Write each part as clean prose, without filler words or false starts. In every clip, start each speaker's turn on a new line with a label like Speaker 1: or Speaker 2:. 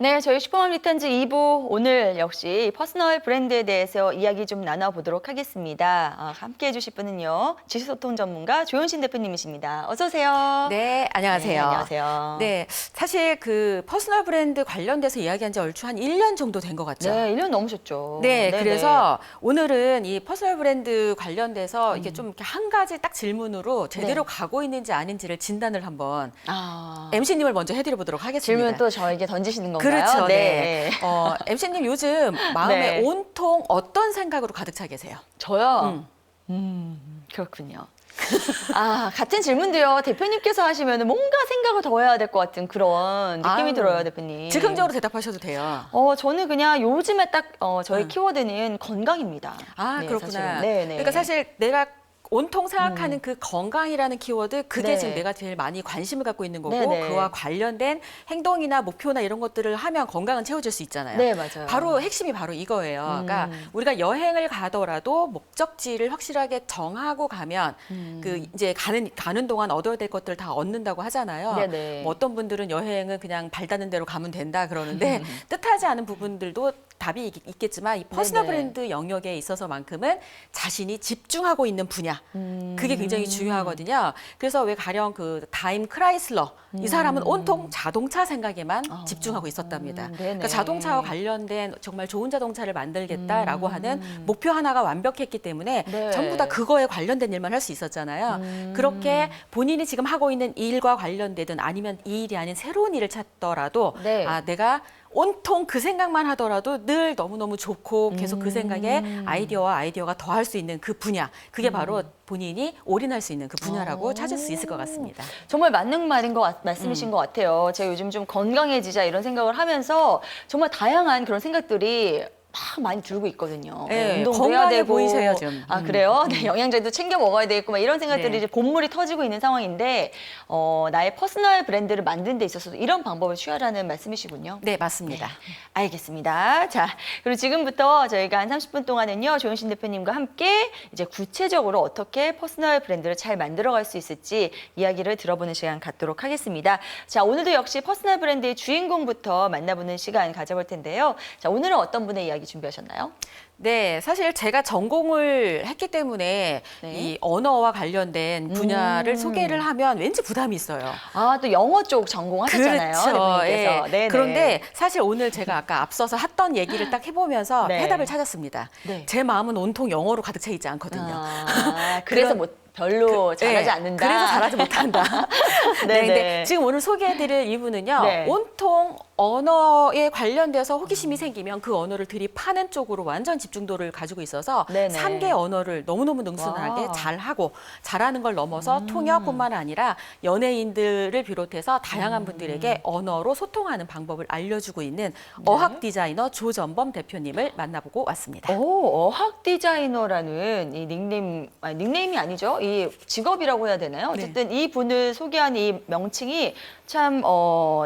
Speaker 1: 네, 저희 슈퍼맘 리턴즈 2부 오늘 역시 퍼스널 브랜드에 대해서 이야기 좀 나눠보도록 하겠습니다. 함께 해주실 분은요. 지식소통 전문가 조윤신 대표님이십니다. 어서 오세요.
Speaker 2: 네, 안녕하세요.
Speaker 1: 네, 안녕하세요.
Speaker 2: 네, 사실 그 퍼스널 브랜드 관련돼서 이야기한 지 얼추 한 1년 정도 된 것 같죠.
Speaker 1: 네, 1년 넘으셨죠.
Speaker 2: 네,
Speaker 1: 네네.
Speaker 2: 그래서 오늘은 이 퍼스널 브랜드 관련돼서 이게 좀 이렇게 한 가지 딱 질문으로 제대로 가고 있는지 아닌지를 진단을 한번 MC님을 먼저 해드려 보도록 하겠습니다.
Speaker 1: 질문 또 저에게 던지시는 건가요?
Speaker 2: 그렇죠.
Speaker 1: 네.
Speaker 2: 네. MC님 요즘 마음에
Speaker 1: 네.
Speaker 2: 온통 어떤 생각으로 가득 차 계세요?
Speaker 1: 저요? 그렇군요. 같은 질문도요. 대표님께서 하시면 뭔가 생각을 더 해야 될 것 같은 그런 느낌이
Speaker 2: 아유,
Speaker 1: 들어요, 대표님.
Speaker 2: 즉흥적으로 대답하셔도 돼요.
Speaker 1: 저는 그냥 요즘에 딱 저희 키워드는 건강입니다. 네,
Speaker 2: 그렇구나.
Speaker 1: 사실은. 네네.
Speaker 2: 그러니까 사실 내가 온통 생각하는 그 건강이라는 키워드, 그게
Speaker 1: 네.
Speaker 2: 지금 내가 제일 많이 관심을 갖고 있는 거고,
Speaker 1: 네네.
Speaker 2: 그와 관련된 행동이나 목표나 이런 것들을 하면 건강은 채워질 수 있잖아요.
Speaker 1: 네, 맞아요.
Speaker 2: 바로 핵심이 바로 이거예요. 그러니까 우리가 여행을 가더라도 목적지를 확실하게 정하고 가면 그 이제 가는 동안 얻어야 될 것들을 다 얻는다고 하잖아요.
Speaker 1: 네네.
Speaker 2: 뭐 어떤 분들은 여행은 그냥 발 닿는 대로 가면 된다 그러는데 뜻하지 않은 부분들도 답이 있겠지만 이 퍼스널
Speaker 1: 네네.
Speaker 2: 브랜드 영역에 있어서만큼은 자신이 집중하고 있는 분야 그게 굉장히 중요하거든요. 그래서 왜 가령 그 다임 크라이슬러 이 사람은 온통 자동차 생각에만 집중하고 있었답니다.
Speaker 1: 네네.
Speaker 2: 그러니까 자동차와 관련된 정말 좋은 자동차를 만들겠다라고 하는 목표 하나가 완벽했기 때문에
Speaker 1: 네.
Speaker 2: 전부 다 그거에 관련된 일만 할 수 있었잖아요. 그렇게 본인이 지금 하고 있는 일과 관련되든 아니면 이 일이 아닌 새로운 일을 찾더라도
Speaker 1: 네.
Speaker 2: 내가 온통 그 생각만 하더라도 늘 너무너무 좋고 계속 그 생각에 아이디어가 더할 수 있는 그 분야. 그게 바로 본인이 올인할 수 있는 그 분야라고 찾을 수 있을 것 같습니다.
Speaker 1: 정말 맞는 말씀이신 것 같아요. 제가 요즘 좀 건강해지자 이런 생각을 하면서 정말 다양한 그런 생각들이 막 많이 들고 있거든요.
Speaker 2: 네,
Speaker 1: 운동도 해야
Speaker 2: 건강해
Speaker 1: 되고.
Speaker 2: 보이세요, 좀.
Speaker 1: 그래요? 네, 영양제도 챙겨 먹어야 되겠고 막 이런 생각들이
Speaker 2: 네.
Speaker 1: 이제 본물이 터지고 있는 상황인데 나의 퍼스널 브랜드를 만드는 데 있어서 이런 방법을 취하라는 말씀이시군요.
Speaker 2: 네, 맞습니다.
Speaker 1: 알겠습니다. 자, 그리고 지금부터 저희가 한 30분 동안은요, 조윤신 대표님과 함께 이제 구체적으로 어떻게 퍼스널 브랜드를 잘 만들어갈 수 있을지 이야기를 들어보는 시간 갖도록 하겠습니다. 자, 오늘도 역시 퍼스널 브랜드의 주인공부터 만나보는 시간 가져볼 텐데요. 자, 오늘은 어떤 분의 이야기 준비하셨나요?
Speaker 2: 네, 사실 제가 전공을 했기 때문에
Speaker 1: 네.
Speaker 2: 이 언어와 관련된 분야를 소개를 하면 왠지 부담이 있어요.
Speaker 1: 또 영어 쪽 전공하셨잖아요. 대표님께서.
Speaker 2: 예.
Speaker 1: 네네.
Speaker 2: 그런데 사실 오늘 제가 아까 앞서서 했던 얘기를 딱 해보면서
Speaker 1: 네.
Speaker 2: 해답을 찾았습니다.
Speaker 1: 네.
Speaker 2: 제 마음은 온통 영어로 가득 차 있지 않거든요.
Speaker 1: 그래서
Speaker 2: 그런-
Speaker 1: 별로 잘하지
Speaker 2: 예,
Speaker 1: 않는다.
Speaker 2: 그래서 잘하지 못한다.
Speaker 1: 네네.
Speaker 2: 네, 근데 지금 오늘 소개해드릴 이분은요.
Speaker 1: 네.
Speaker 2: 온통 언어에 관련돼서 호기심이 생기면 그 언어를 들이파는 쪽으로 완전 집중도를 가지고 있어서
Speaker 1: 네네.
Speaker 2: 3개 언어를 너무너무 능숙하게
Speaker 1: 와.
Speaker 2: 잘하고 잘하는 걸 넘어서 통역뿐만 아니라 연예인들을 비롯해서 다양한 분들에게 언어로 소통하는 방법을 알려주고 있는 어학 디자이너 조전범 대표님을 만나보고 왔습니다.
Speaker 1: 어학 디자이너라는 이 닉네임이 아니죠. 이 직업이라고 해야 되나요? 어쨌든 이 분을 소개한 이 명칭이 참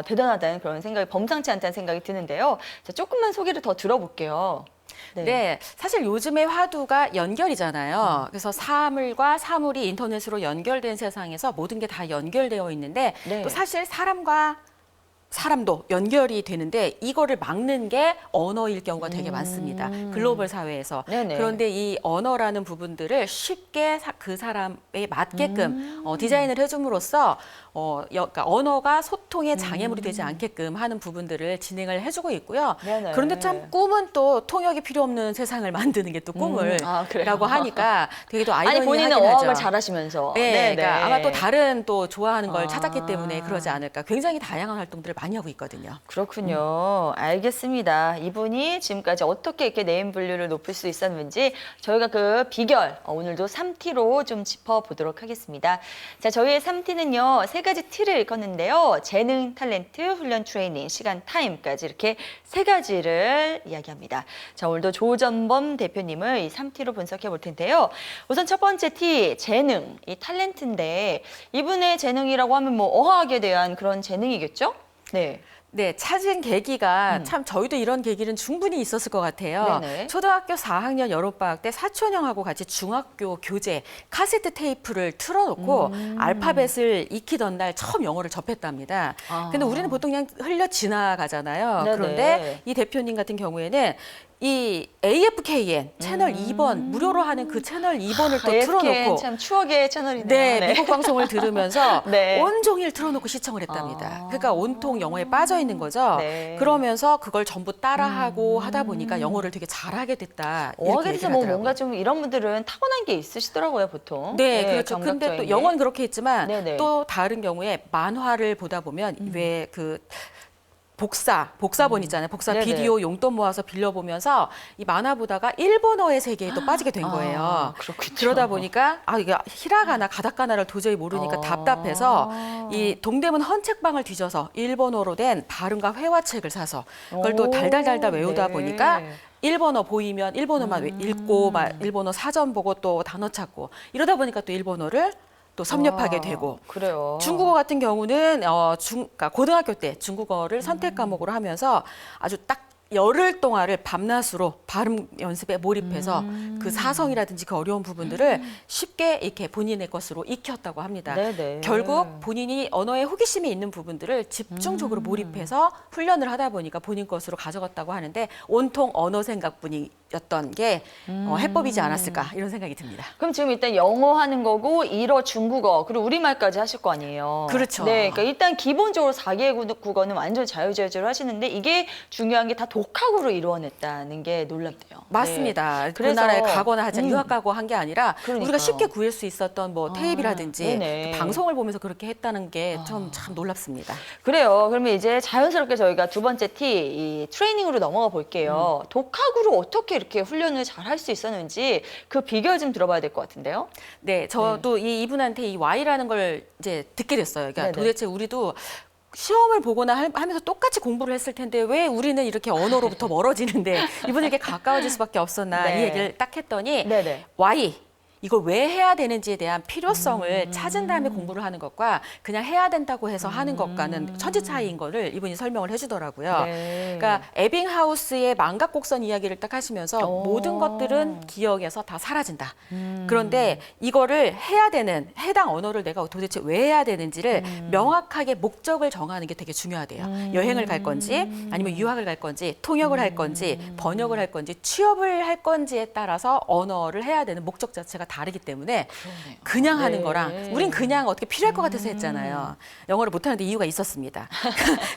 Speaker 1: 대단하다는 그런 생각이 범상치 않다는 생각이 드는데요. 자, 조금만 소개를 더 들어볼게요.
Speaker 2: 네, 사실 요즘의 화두가 연결이잖아요. 그래서 사물과 사물이 인터넷으로 연결된 세상에서 모든 게 다 연결되어 있는데
Speaker 1: 네.
Speaker 2: 또 사실 사람과 사람도 연결이 되는데 이거를 막는 게 언어일 경우가 되게 많습니다. 글로벌 사회에서.
Speaker 1: 네네.
Speaker 2: 그런데 이 언어라는 부분들을 쉽게 그 사람에 맞게끔 디자인을 해줌으로써 그러니까 언어가 소통의 장애물이 되지 않게끔 하는 부분들을 진행을 해주고 있고요.
Speaker 1: 네네.
Speaker 2: 그런데 참 꿈은 또 통역이 필요 없는 세상을 만드는 게 또
Speaker 1: 그래요?
Speaker 2: 꿈을라고 하니까 되게 또
Speaker 1: 아니
Speaker 2: 아이러니하긴
Speaker 1: 본인은 어학을
Speaker 2: 하죠.
Speaker 1: 잘하시면서.
Speaker 2: 네,
Speaker 1: 네네.
Speaker 2: 그러니까 아마 또 다른 또 좋아하는 걸
Speaker 1: 아.
Speaker 2: 찾았기 때문에 그러지 않을까. 굉장히 다양한 활동들을 많이 하고 있거든요.
Speaker 1: 그렇군요. 알겠습니다. 이분이 지금까지 어떻게 이렇게 네임 분류를 높일 수 있었는지 저희가 그 비결 오늘도 3T로 좀 짚어보도록 하겠습니다. 자, 저희의 3T는요. 3가지 T를 일컫는데요. 재능, 탤런트, 훈련, 트레이닝, 시간, 타임까지 이렇게 3가지를 이야기합니다. 자, 오늘도 조전범 대표님을 이 3T로 분석해 볼 텐데요. 우선 첫 번째 T, 재능, 이 탤런트인데 이분의 재능이라고 하면 뭐 어학에 대한 그런 재능이겠죠? 네.
Speaker 2: 네, 찾은 계기가 참 저희도 이런 계기는 충분히 있었을 것 같아요.
Speaker 1: 네네.
Speaker 2: 초등학교 4학년 여름방학 때 사촌 형하고 같이 중학교 교재 카세트 테이프를 틀어놓고 알파벳을 익히던 날 처음 영어를 접했답니다. 근데 우리는 보통 그냥 흘려 지나가잖아요.
Speaker 1: 네네.
Speaker 2: 그런데 이 대표님 같은 경우에는 이 AFKN 채널 2번 무료로 하는 그 채널 2번을 또
Speaker 1: AFKN
Speaker 2: 틀어놓고
Speaker 1: 참 추억의 채널이네요.
Speaker 2: 네, 미국 방송을 들으면서
Speaker 1: 네.
Speaker 2: 온종일 틀어놓고 시청을 했답니다. 그러니까 온통 영어에 빠져 있는 거죠.
Speaker 1: 네.
Speaker 2: 그러면서 그걸 전부 따라하고 하다 보니까 영어를 되게 잘하게 됐다. 이렇게
Speaker 1: 어학에 대해서
Speaker 2: 얘기를
Speaker 1: 뭐
Speaker 2: 하더라고요.
Speaker 1: 뭔가 좀 이런 분들은 타고난 게 있으시더라고요, 보통.
Speaker 2: 네, 그렇죠. 근데
Speaker 1: 감각적인
Speaker 2: 또
Speaker 1: 게.
Speaker 2: 영어는 그렇게 했지만
Speaker 1: 네네.
Speaker 2: 또 다른 경우에 만화를 보다 보면 왜 그 복사본 있잖아요. 복사
Speaker 1: 네네.
Speaker 2: 비디오 용돈 모아서 빌려보면서 이 만화 보다가 일본어의 세계에 또 빠지게 된 거예요.
Speaker 1: 아, 그렇군요.
Speaker 2: 그러다 보니까 이게 히라가나 가다카나를 도저히 모르니까 답답해서 이 동대문 헌책방을 뒤져서 일본어로 된 발음과 회화책을 사서 그걸 또 달달달달 외우다
Speaker 1: 네.
Speaker 2: 보니까 일본어 보이면 일본어만 읽고 막 일본어 사전 보고 또 단어 찾고 이러다 보니까 또 일본어를 또 섭렵하게 되고
Speaker 1: 그래요.
Speaker 2: 중국어 같은 경우는 그러니까 고등학교 때 중국어를 선택 과목으로 하면서 아주 딱 열흘 동안을 밤낮으로 발음 연습에 몰입해서 그 사성이라든지 그 어려운 부분들을 쉽게 이렇게 본인의 것으로 익혔다고 합니다.
Speaker 1: 네네.
Speaker 2: 결국 본인이 언어에 호기심이 있는 부분들을 집중적으로 몰입해서 훈련을 하다 보니까 본인 것으로 가져갔다고 하는데 온통 언어 생각뿐이었던 게 해법이지 않았을까 이런 생각이 듭니다.
Speaker 1: 그럼 지금 일단 영어 하는 거고 일어 중국어 그리고 우리말까지 하실 거 아니에요.
Speaker 2: 그렇죠.
Speaker 1: 네, 그러니까 일단 기본적으로 4개 국어는 완전 자유자재로 하시는데 이게 중요한 게 다 독학으로 이루어냈다는 게 놀랍대요.
Speaker 2: 맞습니다.
Speaker 1: 네.
Speaker 2: 그 나라에 가거나 하지
Speaker 1: 음.
Speaker 2: 유학 가고 한 게 아니라
Speaker 1: 그러니까요.
Speaker 2: 우리가 쉽게 구할 수 있었던 뭐 테이프라든지
Speaker 1: 네네.
Speaker 2: 그 방송을 보면서 그렇게 했다는 게 참 놀랍습니다.
Speaker 1: 그래요. 그러면 이제 자연스럽게 저희가 두 번째 이 트레이닝으로 넘어가 볼게요. 독학으로 어떻게 이렇게 훈련을 잘 할 수 있었는지 그 비결 좀 들어봐야 될 것 같은데요.
Speaker 2: 네, 저도 이분한테 이 Y라는 걸 이제 듣게 됐어요. 그러니까
Speaker 1: 네네.
Speaker 2: 도대체 우리도 시험을 보거나 하면서 똑같이 공부를 했을 텐데 왜 우리는 이렇게 언어로부터 멀어지는데 이분에게 가까워질 수밖에 없었나
Speaker 1: 네.
Speaker 2: 이 얘기를 딱 했더니
Speaker 1: 네네.
Speaker 2: Y 이걸 왜 해야 되는지에 대한 필요성을 찾은 다음에 공부를 하는 것과 그냥 해야 된다고 해서 하는 것과는 천지 차이인 거를 이분이 설명을 해주더라고요.
Speaker 1: 네.
Speaker 2: 그러니까 에빙하우스의 망각곡선 이야기를 딱 하시면서 모든 것들은 기억에서 다 사라진다. 그런데 이거를 해야 되는 해당 언어를 내가 도대체 왜 해야 되는지를 명확하게 목적을 정하는 게 되게 중요하대요. 여행을 갈 건지 아니면 유학을 갈 건지 통역을 할 건지 번역을 할 건지 취업을 할 건지에 따라서 언어를 해야 되는 목적 자체가 다르기 때문에 그냥 하는
Speaker 1: 네.
Speaker 2: 거랑 우린 그냥 어떻게 필요할 것 같아서 했잖아요. 영어를 못하는데 이유가 있었습니다.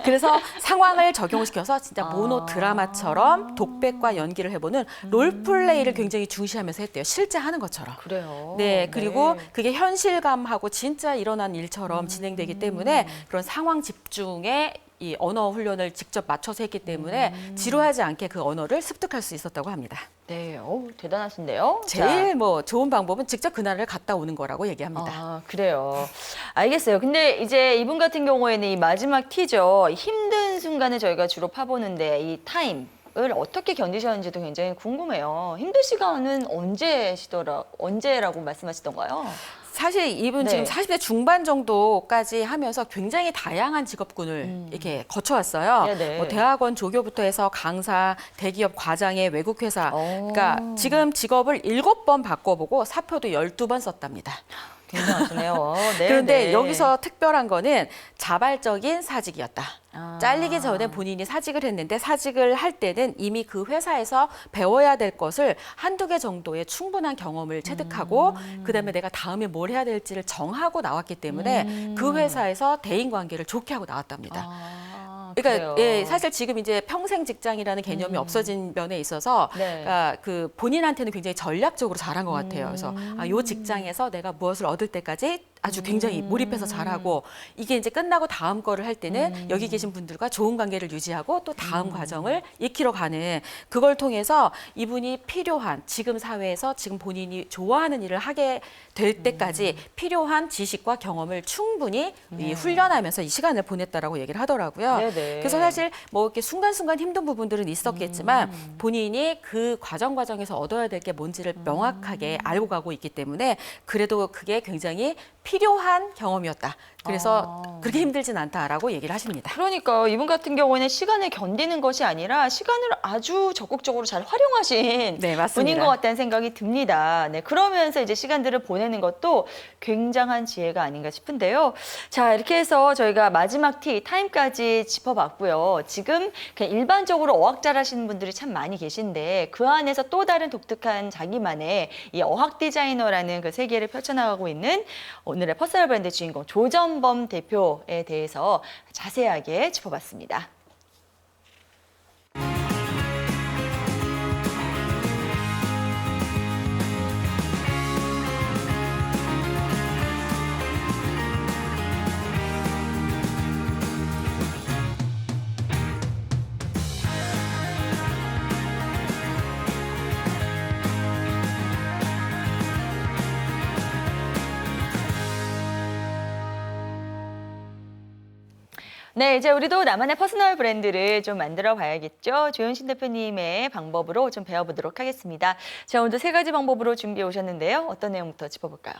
Speaker 2: 그래서 상황을 적용시켜서 진짜 모노 드라마처럼 독백과 연기를 해보는 롤플레이를 굉장히 중시하면서 했대요. 실제 하는 것처럼.
Speaker 1: 그래요.
Speaker 2: 네, 그리고 그게 현실감하고 진짜 일어난 일처럼 진행되기 때문에 그런 상황 집중에 이 언어 훈련을 직접 맞춰서 했기 때문에 지루하지 않게 그 언어를 습득할 수 있었다고 합니다.
Speaker 1: 네, 대단하신데요.
Speaker 2: 제일 뭐 좋은 방법은 직접 그 나라를 갔다 오는 거라고 얘기합니다.
Speaker 1: 아, 그래요. 알겠어요. 근데 이제 이분 같은 경우에는 이 마지막 티죠. 힘든 순간을 저희가 주로 파보는데 이 타임을 어떻게 견디셨는지도 굉장히 궁금해요. 힘든 시간은 언제라고 말씀하시던가요?
Speaker 2: 사실 이분
Speaker 1: 네.
Speaker 2: 지금 40대 중반 정도까지 하면서 굉장히 다양한 직업군을 이렇게 거쳐왔어요.
Speaker 1: 네네.
Speaker 2: 뭐 대학원 조교부터 해서 강사, 대기업 과장의 외국 회사.
Speaker 1: 오.
Speaker 2: 그러니까 지금 직업을 7번 바꿔보고 사표도 12번 썼답니다.
Speaker 1: 굉장하시네요. 네,
Speaker 2: 그런데
Speaker 1: 네.
Speaker 2: 여기서 특별한 거는 자발적인 사직이었다.
Speaker 1: 아.
Speaker 2: 잘리기 전에 본인이 사직을 했는데 사직을 할 때는 이미 그 회사에서 배워야 될 것을 한두 개 정도의 충분한 경험을 체득하고 그다음에 내가 다음에 뭘 해야 될지를 정하고 나왔기 때문에 그 회사에서 대인관계를 좋게 하고 나왔답니다. 그러니까
Speaker 1: 그래요.
Speaker 2: 예, 사실 지금 이제 평생 직장이라는 개념이 없어진 면에 있어서
Speaker 1: 네.
Speaker 2: 그러니까 그 본인한테는 굉장히 전략적으로 잘한 것 같아요. 그래서 요 직장에서 내가 무엇을 얻을 때까지 아주 굉장히 몰입해서 잘하고 이게 이제 끝나고 다음 거를 할 때는 여기 계신 분들과 좋은 관계를 유지하고 또 다음 과정을 익히러 가는 그걸 통해서 이분이 필요한 지금 사회에서 지금 본인이 좋아하는 일을 하게 될 때까지 필요한 지식과 경험을 충분히 이 훈련하면서 이 시간을 보냈다라고 얘기를 하더라고요.
Speaker 1: 네네.
Speaker 2: 그래서 사실 뭐 이렇게 순간순간 힘든 부분들은 있었겠지만 본인이 그 과정에서 얻어야 될 게 뭔지를 명확하게 알고 가고 있기 때문에 그래도 그게 굉장히 필요한 경험이었다. 그래서
Speaker 1: 아.
Speaker 2: 그렇게 힘들진 않다라고 얘기를 하십니다.
Speaker 1: 그러니까 이분 같은 경우에는 시간을 견디는 것이 아니라 시간을 아주 적극적으로 잘 활용하신
Speaker 2: 네, 맞습니다.
Speaker 1: 분인 것 같다는 생각이 듭니다. 네, 그러면서 이제 시간들을 보내는 것도 굉장한 지혜가 아닌가 싶은데요. 자, 이렇게 해서 저희가 마지막 티 타임까지 짚어봤고요. 지금 그냥 일반적으로 어학 잘하시는 분들이 참 많이 계신데 그 안에서 또 다른 독특한 자기만의 이 어학 디자이너라는 그 세계를 펼쳐나가고 있는 오늘의 퍼스널 브랜드 주인공 조전범 대표에 대해서 자세하게 짚어봤습니다. 네, 이제 우리도 나만의 퍼스널 브랜드를 좀 만들어 봐야겠죠. 조현신 대표님의 방법으로 좀 배워보도록 하겠습니다. 자, 오늘도 세 가지 방법으로 준비해 오셨는데요. 어떤 내용부터 짚어볼까요?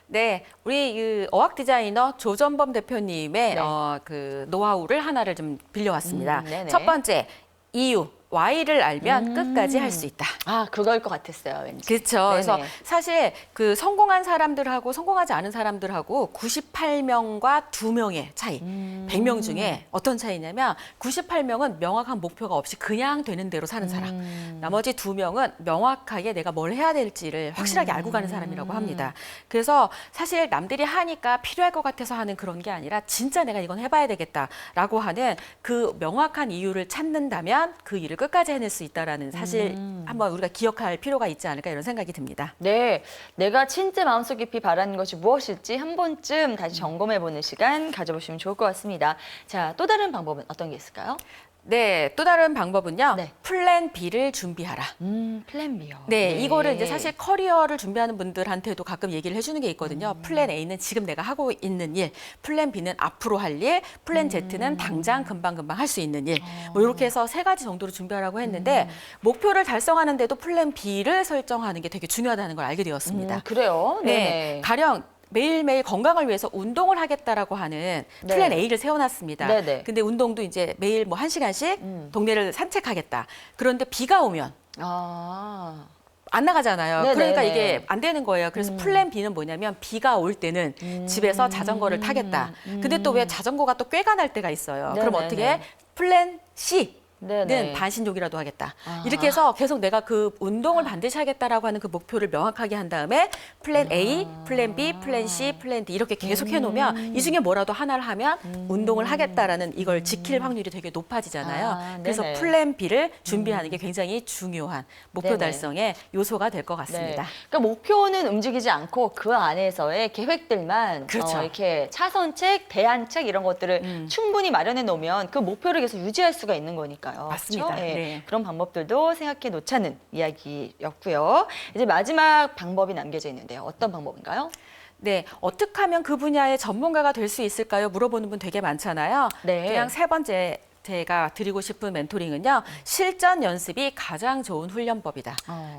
Speaker 2: 네, 우리 그 어학 디자이너 조전범 대표님의
Speaker 1: 네.
Speaker 2: 그 노하우를 하나를 좀 빌려왔습니다.
Speaker 1: 네네.
Speaker 2: 첫 번째, 이유. Y를 알면 끝까지 할 수 있다.
Speaker 1: 아, 그거일 것 같았어요, 왠지.
Speaker 2: 그렇죠. 그래서
Speaker 1: 네네.
Speaker 2: 사실 그 성공한 사람들하고 성공하지 않은 사람들하고 98명과 2명의 차이. 100명 중에 어떤 차이냐면 98명은 명확한 목표가 없이 그냥 되는 대로 사는 사람. 나머지 2명은 명확하게 내가 뭘 해야 될지를 확실하게 알고 가는 사람이라고 합니다. 그래서 사실 남들이 하니까 필요할 것 같아서 하는 그런 게 아니라 진짜 내가 이건 해봐야 되겠다라고 하는 그 명확한 이유를 찾는다면 그 일을 끝까지 해낼 수 있다라는 사실 한번 우리가 기억할 필요가 있지 않을까 이런 생각이 듭니다.
Speaker 1: 네, 내가 진짜 마음속 깊이 바라는 것이 무엇일지 한 번쯤 다시 점검해보는 시간 가져보시면 좋을 것 같습니다. 자, 또 다른 방법은 어떤 게 있을까요?
Speaker 2: 네, 또 다른 방법은요.
Speaker 1: 네.
Speaker 2: 플랜 B를 준비하라.
Speaker 1: 플랜 B요.
Speaker 2: 네, 이거를 이제 사실 커리어를 준비하는 분들한테도 가끔 얘기를 해주는 게 있거든요. 플랜 A는 지금 내가 하고 있는 일, 플랜 B는 앞으로 할 일, 플랜 Z는 당장 금방금방 할 수 있는 일. 뭐 이렇게 해서 세 가지 정도로 준비하라고 했는데 목표를 달성하는데도 플랜 B를 설정하는 게 되게 중요하다는 걸 알게 되었습니다.
Speaker 1: 그래요?
Speaker 2: 네,
Speaker 1: 네네.
Speaker 2: 가령 매일매일 건강을 위해서 운동을 하겠다라고 하는
Speaker 1: 네.
Speaker 2: 플랜 A를 세워놨습니다.
Speaker 1: 네네.
Speaker 2: 근데 운동도 이제 매일 뭐 1시간씩 동네를 산책하겠다. 그런데 비가 오면
Speaker 1: 아,
Speaker 2: 안 나가잖아요.
Speaker 1: 네네네.
Speaker 2: 그러니까 이게 안 되는 거예요. 그래서 플랜 B는 뭐냐면 비가 올 때는 집에서 자전거를 타겠다. 근데 또 왜 자전거가 또 꾀가 날 때가 있어요. 그럼
Speaker 1: 네네네.
Speaker 2: 어떻게 해? 플랜 C. 는
Speaker 1: 네네.
Speaker 2: 반신욕이라도 하겠다.
Speaker 1: 아.
Speaker 2: 이렇게 해서 계속 내가 그 운동을 반드시 하겠다라고 하는 그 목표를 명확하게 한 다음에 플랜 A, 플랜 B, 플랜 C, 플랜 D 이렇게 계속 해놓으면 이 중에 뭐라도 하나를 하면 운동을 하겠다라는 이걸 지킬 확률이 되게 높아지잖아요.
Speaker 1: 아,
Speaker 2: 그래서
Speaker 1: 네네.
Speaker 2: 플랜 B를 준비하는 게 굉장히 중요한 목표
Speaker 1: 네네.
Speaker 2: 달성의 요소가 될 것
Speaker 1: 네.
Speaker 2: 같습니다.
Speaker 1: 그러니까 목표는 움직이지 않고 그 안에서의 계획들만
Speaker 2: 그렇죠.
Speaker 1: 이렇게 차선책, 대안책 이런 것들을 충분히 마련해 놓으면 그 목표를 계속 유지할 수가 있는 거니까요.
Speaker 2: 맞습니다.
Speaker 1: 그렇죠? 예,
Speaker 2: 네.
Speaker 1: 그런 방법들도 생각해 놓자는 이야기였고요. 이제 마지막 방법이 남겨져 있는데요. 어떤 방법인가요?
Speaker 2: 네, 어떻게 하면 그 분야의 전문가가 될 수 있을까요? 물어보는 분 되게 많잖아요.
Speaker 1: 네.
Speaker 2: 그냥 세 번째 제가 드리고 싶은 멘토링은요. 실전 연습이 가장 좋은 훈련법이다.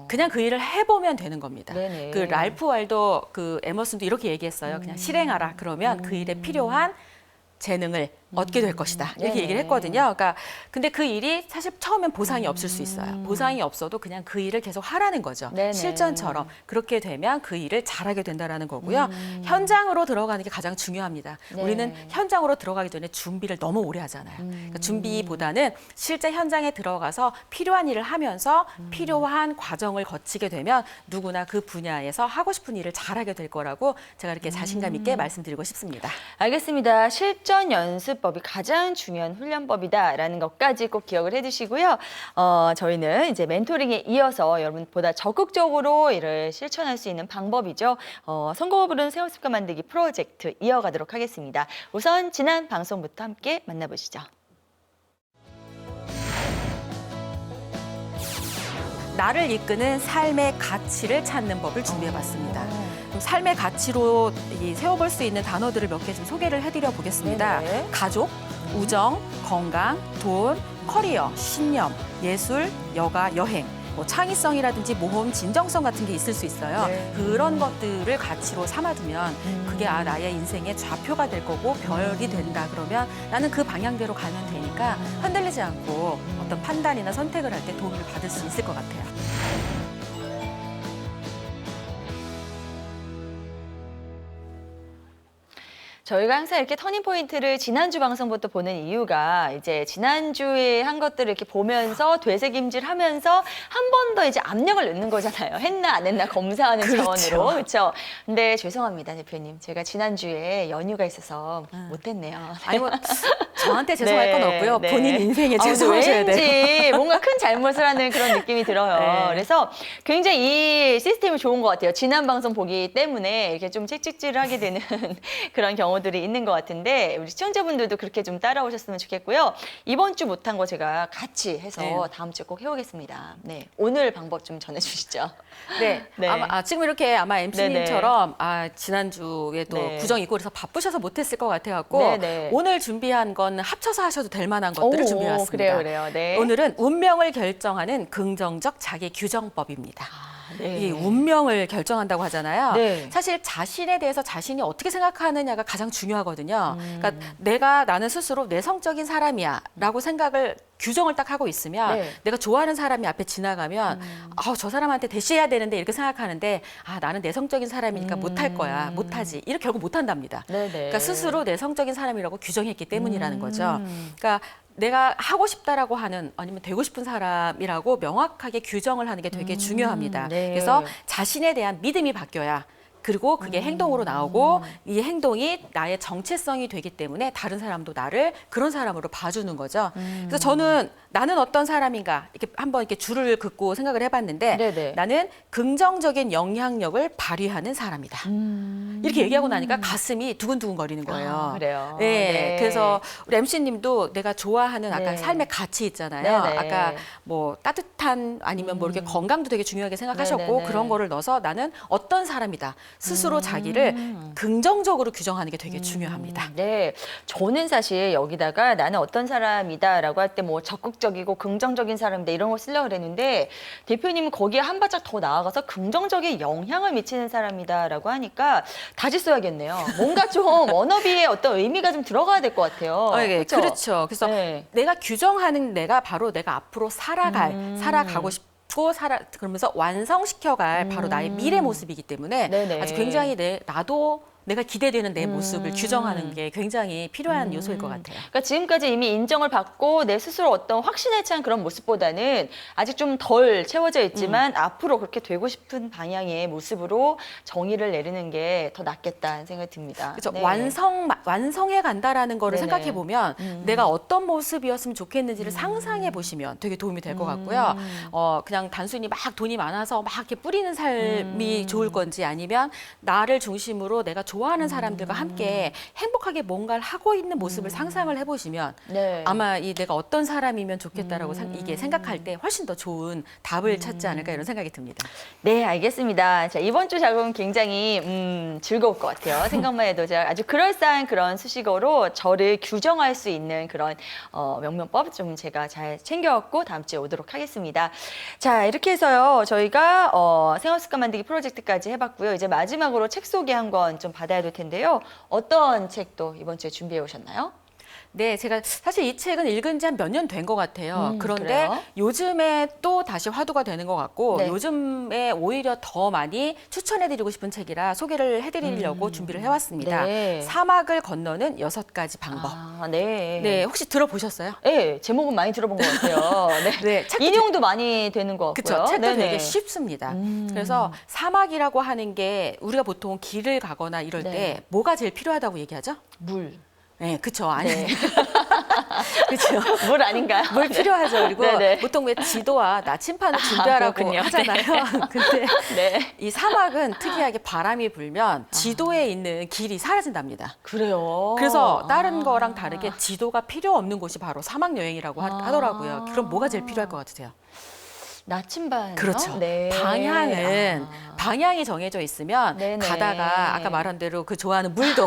Speaker 2: 그냥 그 일을 해보면 되는 겁니다.
Speaker 1: 네네.
Speaker 2: 그 랄프 왈도 그 에머슨도 이렇게 얘기했어요. 그냥 실행하라. 그러면 그 일에 필요한 재능을 얻게 될 것이다. 이렇게
Speaker 1: 네네.
Speaker 2: 얘기를 했거든요. 그러니까 근데 그 일이 사실 처음엔 보상이 없을 수 있어요. 보상이 없어도 그냥 그 일을 계속 하라는 거죠.
Speaker 1: 네네.
Speaker 2: 실전처럼 그렇게 되면 그 일을 잘하게 된다라는 거고요. 현장으로 들어가는 게 가장 중요합니다.
Speaker 1: 네.
Speaker 2: 우리는 현장으로 들어가기 전에 준비를 너무 오래 하잖아요. 그러니까 준비보다는 실제 현장에 들어가서 필요한 일을 하면서 필요한 과정을 거치게 되면 누구나 그 분야에서 하고 싶은 일을 잘하게 될 거라고 제가 이렇게 자신감 있게 말씀드리고 싶습니다.
Speaker 1: 알겠습니다. 실전 연습법이 가장 중요한 훈련법이다라는 것까지 꼭 기억을 해두시고요. 저희는 이제 멘토링에 이어서 여러분보다 적극적으로 이를 실천할 수 있는 방법이죠. 성공을 부르는 세월 습관 만들기 프로젝트 이어가도록 하겠습니다. 우선 지난 방송부터 함께 만나보시죠.
Speaker 2: 나를 이끄는 삶의 가치를 찾는 법을 준비해봤습니다. 그럼 삶의 가치로 세워볼 수 있는 단어들을 몇 개 좀 소개를 해드려 보겠습니다.
Speaker 1: 네네.
Speaker 2: 가족, 우정, 건강, 돈, 커리어, 신념, 예술, 여가, 여행. 뭐 창의성이라든지 모험, 진정성 같은 게 있을 수 있어요.
Speaker 1: 네.
Speaker 2: 그런 것들을 가치로 삼아두면 그게 나의 인생의 좌표가 될 거고 별이 된다 그러면 나는 그 방향대로 가면 되니까 흔들리지 않고 어떤 판단이나 선택을 할 때 도움을 받을 수 있을 것 같아요.
Speaker 1: 저희가 항상 이렇게 터닝 포인트를 지난주 방송부터 보는 이유가 이제 지난주에 한 것들을 이렇게 보면서 되새김질 하면서 한 번 더 이제 압력을 넣는 거잖아요. 했나 안 했나 검사하는
Speaker 2: 그렇죠.
Speaker 1: 차원으로. 그렇죠. 근데 죄송합니다, 대표님. 제가 지난주에 연휴가 있어서 못했네요.
Speaker 2: 아니 뭐 저한테 죄송할 건 없고요.
Speaker 1: 네.
Speaker 2: 본인 인생에
Speaker 1: 아,
Speaker 2: 죄송하셔야 돼요.
Speaker 1: 왠지 뭔가 큰 잘못을 하는 그런 느낌이 들어요.
Speaker 2: 네.
Speaker 1: 그래서 굉장히 이 시스템이 좋은 것 같아요. 지난 방송 보기 때문에 이렇게 좀 채찍질을 하게 되는 그런 경우들이 있는 것 같은데 우리 시청자분들도 그렇게 좀 따라오셨으면 좋겠고요. 이번 주 못한 거 제가 같이 해서
Speaker 2: 네.
Speaker 1: 다음 주에 꼭 해오겠습니다. 네, 오늘 방법 좀 전해주시죠.
Speaker 2: 네.
Speaker 1: 네.
Speaker 2: 아마 지금 이렇게 아마 MC님처럼 지난주에 또
Speaker 1: 네.
Speaker 2: 구정 있고 그래서 바쁘셔서 못했을 것 같아갖고
Speaker 1: 네네.
Speaker 2: 오늘 준비한 건 합쳐서 하셔도 될 만한 것들을
Speaker 1: 오,
Speaker 2: 준비해왔습니다.
Speaker 1: 그래요. 네.
Speaker 2: 오늘은 운명을 결정하는 긍정적 자기 규정법입니다.
Speaker 1: 네.
Speaker 2: 이 운명을 결정한다고 하잖아요.
Speaker 1: 네.
Speaker 2: 사실 자신에 대해서 자신이 어떻게 생각하느냐가 가장 중요하거든요.
Speaker 1: 음.
Speaker 2: 그러니까 나는 스스로 내성적인 사람이야라고 생각을 규정을 딱 하고 있으면
Speaker 1: 네.
Speaker 2: 내가 좋아하는 사람이 앞에 지나가면 저 사람한테 대시해야 되는데 이렇게 생각하는데 나는 내성적인 사람이니까 못할 거야, 못하지. 이렇게 결국 못한답니다.
Speaker 1: 네네.
Speaker 2: 그러니까 스스로 내성적인 사람이라고 규정했기 때문이라는 거죠. 그러니까 내가 하고 싶다라고 하는 아니면 되고 싶은 사람이라고 명확하게 규정을 하는 게 되게 중요합니다.
Speaker 1: 네.
Speaker 2: 그래서 자신에 대한 믿음이 바뀌어야 그리고 그게 행동으로 나오고 이 행동이 나의 정체성이 되기 때문에 다른 사람도 나를 그런 사람으로 봐주는 거죠. 그래서 저는 나는 어떤 사람인가 이렇게 한번 이렇게 줄을 긋고 생각을 해봤는데
Speaker 1: 네네.
Speaker 2: 나는 긍정적인 영향력을 발휘하는 사람이다. 이렇게 얘기하고 나니까 가슴이 두근두근 거리는 거예요.
Speaker 1: 아, 그래요?
Speaker 2: 네.
Speaker 1: 네.
Speaker 2: 그래서 우리 MC님도 내가 좋아하는 아까
Speaker 1: 네.
Speaker 2: 삶의 가치 있잖아요.
Speaker 1: 네네.
Speaker 2: 아까 뭐 따뜻한 아니면 뭐 이렇게 건강도 되게 중요하게 생각하셨고
Speaker 1: 네네네.
Speaker 2: 그런 거를 넣어서 나는 어떤 사람이다. 스스로 자기를 긍정적으로 규정하는 게 되게 중요합니다.
Speaker 1: 네, 저는 사실 여기다가 나는 어떤 사람이다라고 할 때 뭐 적극적이고 긍정적인 사람이다 이런 걸 쓰려고 그랬는데 대표님은 거기에 한 발짝 더 나아가서 긍정적인 영향을 미치는 사람이다라고 하니까 다시 써야겠네요. 뭔가 좀 워너비의 어떤 의미가 좀 들어가야 될 것 같아요.
Speaker 2: 예,
Speaker 1: 그렇죠?
Speaker 2: 그렇죠. 그래서
Speaker 1: 네.
Speaker 2: 내가 규정하는 내가 바로 내가 앞으로 살아가고 싶고 그러면서 완성시켜갈 바로 나의 미래 모습이기 때문에
Speaker 1: 네네.
Speaker 2: 아주 굉장히 나도 내가 기대되는 내 모습을 규정하는 게 굉장히 필요한 요소일 것 같아요.
Speaker 1: 그러니까 지금까지 이미 인정을 받고 내 스스로 어떤 확신에 찬 그런 모습보다는 아직 좀 덜 채워져 있지만 앞으로 그렇게 되고 싶은 방향의 모습으로 정의를 내리는 게 더 낫겠다는 생각이 듭니다.
Speaker 2: 그렇죠.
Speaker 1: 네.
Speaker 2: 완성해 간다라는 거를
Speaker 1: 네네.
Speaker 2: 생각해 보면 내가 어떤 모습이었으면 좋겠는지를 상상해 보시면 되게 도움이 될 것 같고요. 그냥 단순히 막 돈이 많아서 막 이렇게 뿌리는 삶이 좋을 건지 아니면 나를 중심으로 내가 좋아하는 사람들과 함께 행복하게 뭔가를 하고 있는 모습을 상상을 해보시면
Speaker 1: 네.
Speaker 2: 아마 이 내가 어떤 사람이면 좋겠다라고 이게 생각할 때 훨씬 더 좋은 답을 찾지 않을까 이런 생각이 듭니다.
Speaker 1: 네, 알겠습니다. 자, 이번 주 작업은 굉장히 즐거울 것 같아요. 생각만 해도 제가 아주 그럴싸한 그런 수식어로 저를 규정할 수 있는 그런 명명법 좀 제가 잘 챙겨왔고 다음 주에 오도록 하겠습니다. 자, 이렇게 해서요. 저희가 생활습관 만들기 프로젝트까지 해봤고요. 이제 마지막으로 책 소개 한 권 좀 받아야 될 텐데요. 어떤 책도 이번 주에 준비해 오셨나요?
Speaker 2: 네, 제가 사실 이 책은 읽은 지 한 몇 년 된 것 같아요. 그런데
Speaker 1: 그래요?
Speaker 2: 요즘에 또 다시 화두가 되는 것 같고
Speaker 1: 네.
Speaker 2: 요즘에 오히려 더 많이 추천해드리고 싶은 책이라 소개를 해드리려고 준비를 해왔습니다.
Speaker 1: 네.
Speaker 2: 사막을 건너는 6가지 방법.
Speaker 1: 아, 네.
Speaker 2: 네, 혹시 들어보셨어요?
Speaker 1: 네, 제목은 많이 들어본 것 같아요. 네.
Speaker 2: 네, 책도
Speaker 1: 인용도 많이 되는 것 같고요.
Speaker 2: 그렇죠. 책도
Speaker 1: 네네.
Speaker 2: 되게 쉽습니다. 그래서 사막이라고 하는 게 우리가 보통 길을 가거나 이럴
Speaker 1: 네.
Speaker 2: 때 뭐가 제일 필요하다고 얘기하죠?
Speaker 1: 물.
Speaker 2: 네, 그렇죠. 아니,
Speaker 1: 네.
Speaker 2: 그렇죠.
Speaker 1: 물 아닌가요?
Speaker 2: 물 필요하죠. 그리고
Speaker 1: 네네.
Speaker 2: 보통 왜 지도와 나침판을 준비하라고
Speaker 1: 그렇군요.
Speaker 2: 하잖아요. 근데
Speaker 1: 네.
Speaker 2: 이 사막은 특이하게 바람이 불면 지도에 있는 길이 사라진답니다.
Speaker 1: 그래요.
Speaker 2: 그래서 다른 거랑 다르게 지도가 필요 없는 곳이 바로 사막 여행이라고 하더라고요. 그럼 뭐가 제일 필요할 것 같으세요?
Speaker 1: 나침반.
Speaker 2: 그렇죠.
Speaker 1: 네.
Speaker 2: 방향은
Speaker 1: 아.
Speaker 2: 방향이 정해져 있으면
Speaker 1: 네네.
Speaker 2: 가다가 아까 말한 대로 그 좋아하는 물도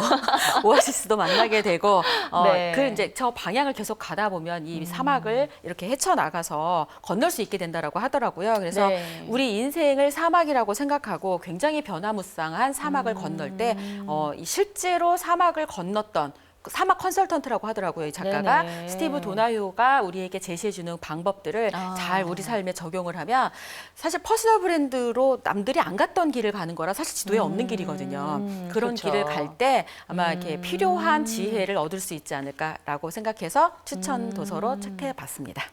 Speaker 2: 오아시스도 만나게 되고
Speaker 1: 네.
Speaker 2: 그 이제 저 방향을 계속 가다 보면 이 사막을 이렇게 헤쳐나가서 건널 수 있게 된다라고 하더라고요. 그래서
Speaker 1: 네.
Speaker 2: 우리 인생을 사막이라고 생각하고 굉장히 변화무쌍한 사막을 건널 때 이 실제로 사막을 건넜던 그 사막 컨설턴트라고 하더라고요. 이 작가가
Speaker 1: 네네.
Speaker 2: 스티브 도나휴가 우리에게 제시해주는 방법들을
Speaker 1: 아.
Speaker 2: 잘 우리 삶에 적용을 하면 사실 퍼스널 브랜드로 남들이 안 갔던 길을 가는 거라 사실 지도에 없는 길이거든요. 그런
Speaker 1: 그렇죠.
Speaker 2: 길을 갈 때 아마 이렇게 필요한 지혜를 얻을 수 있지 않을까라고 생각해서 추천 도서로 책해봤습니다.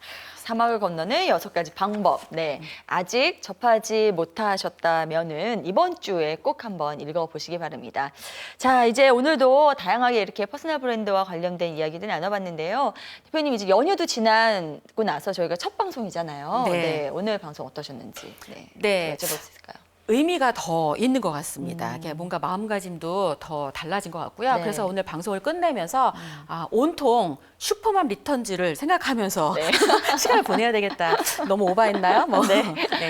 Speaker 1: 사막을 건너는 6가지 방법. 네. 아직 접하지 못하셨다면은 이번 주에 꼭 한번 읽어보시기 바랍니다. 자, 이제 오늘도 다양하게 이렇게 퍼스널 브랜드와 관련된 이야기들 나눠봤는데요. 대표님 이제 연휴도 지나고 나서 저희가 첫 방송이잖아요.
Speaker 2: 네.
Speaker 1: 오늘 방송 어떠셨는지
Speaker 2: 네.
Speaker 1: 여쭤볼 수 있을까요?
Speaker 2: 의미가 더 있는 것 같습니다. 이게 뭔가 마음가짐도 더 달라진 것 같고요.
Speaker 1: 네.
Speaker 2: 그래서 오늘 방송을 끝내면서 온통 슈퍼맘 리턴즈를 생각하면서
Speaker 1: 네.
Speaker 2: 시간을 보내야 되겠다. 너무 오바했나요? 뭐 네,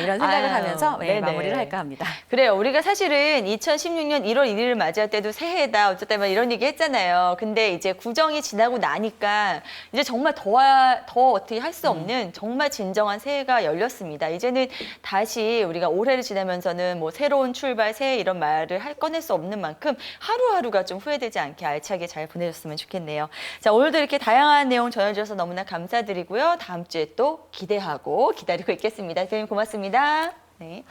Speaker 2: 이런 생각을
Speaker 1: 아유,
Speaker 2: 하면서
Speaker 1: 네네.
Speaker 2: 마무리를 할까 합니다.
Speaker 1: 그래요. 우리가 사실은 2016년 1월 1일을 맞이할 때도 새해다 어쨌다 막 이런 얘기 했잖아요. 근데 이제 구정이 지나고 나니까 이제 정말 더 어떻게 할 수 없는 정말 진정한 새해가 열렸습니다. 이제는 다시 우리가 올해를 지나면서는 뭐 새로운 출발, 새해 이런 말을 꺼낼 수 없는 만큼 하루하루가 좀 후회되지 않게 알차게 잘 보내셨으면 좋겠네요. 자, 오늘도 이렇게 다양한 내용 전해주셔서 너무나 감사드리고요. 다음 주에 또 기대하고 기다리고 있겠습니다. 대표님 고맙습니다. 네.